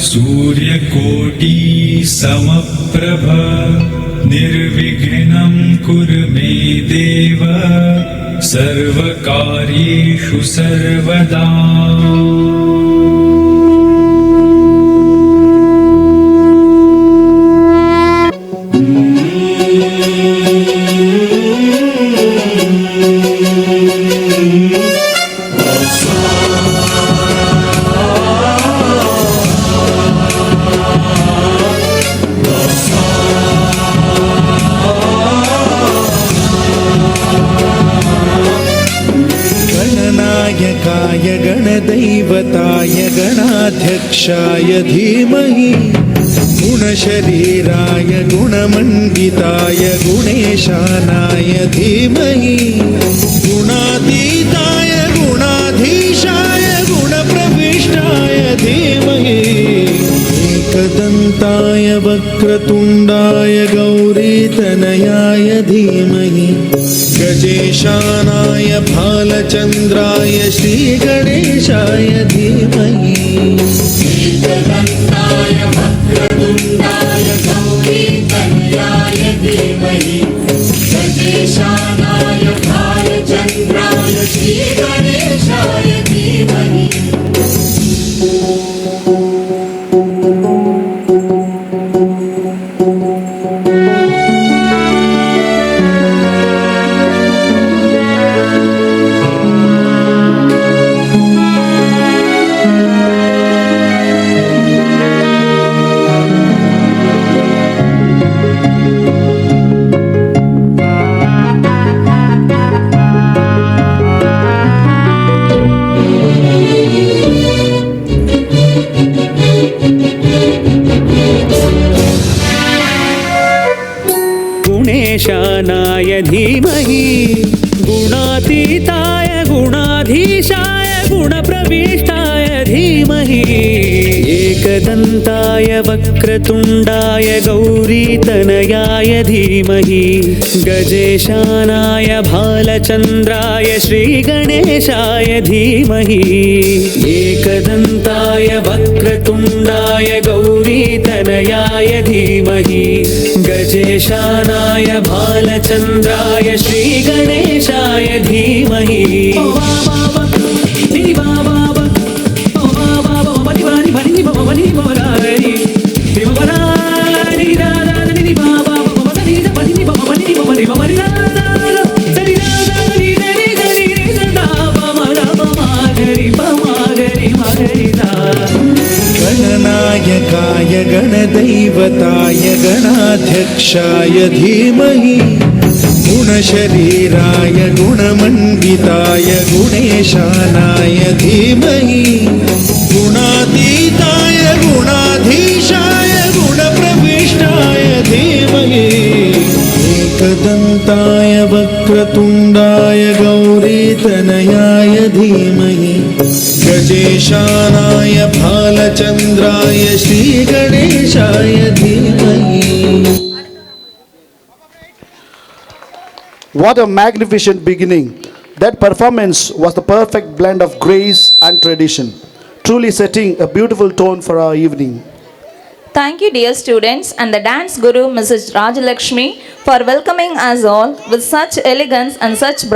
सूर्यकोटि समप्रभ निर्विघ्नं कुरु मे देव सर्वकार्येषु सर्वदा। गणनायकाय गणदैवताय गणाध्यक्षाय धीमहि गुणशरीराय गुणमण्डिताय गुणेशानाय धीमहि गुणातीताय गुणाधीशाय गुणप्रविष्टाय धीमहि एकदन्ताय वक्रतुण्डाय गौरीतनयाय धीमहि गजेशानाय भालचन्द्राय श्रीगणेशाय धीमहि एकदन्ताय वक्रतुण्डाय गौरीतनयाय धीमहि गजेशानाय भालचन्द्राय श्रीगणेशाय धीमहि। गुणेशानाय धीमहि गुणातीताय गुणाधीशाय गुणप्रविष्टाय धीमहि एकदन्ताय वक्रतुण्डाय गौरीतनयाय धीमहि गजेशानाय भालचन्द्राय श्रीगणेशाय धीमहि एकदन्ताय वक्रतुण्डाय गौरीतनयाय धीमहि गजेशानाय भालचन्द्राय श्रीगणेशाय धीमहि। गणनायकाय गणदैवताय गणाध्यक्षाय धीमहि गुणशरीराय गुणमण्डिताय गुणेशानाय धीमहि गुणातीताय गुणाधीशाय गुणप्रविष्टाय धीमहि एकदन्ताय वक्रतुण्डाय गौरीतनयाय धीमहि गजेशानाय भालचन्द्राय श्रीगणेशाय धीमहि। What a magnificent beginning. That performance was the perfect blend of grace and tradition, truly setting a beautiful tone for our evening. Thank you, dear students, and the dance guru, Mrs. Rajalakshmi, for welcoming us all with such elegance and such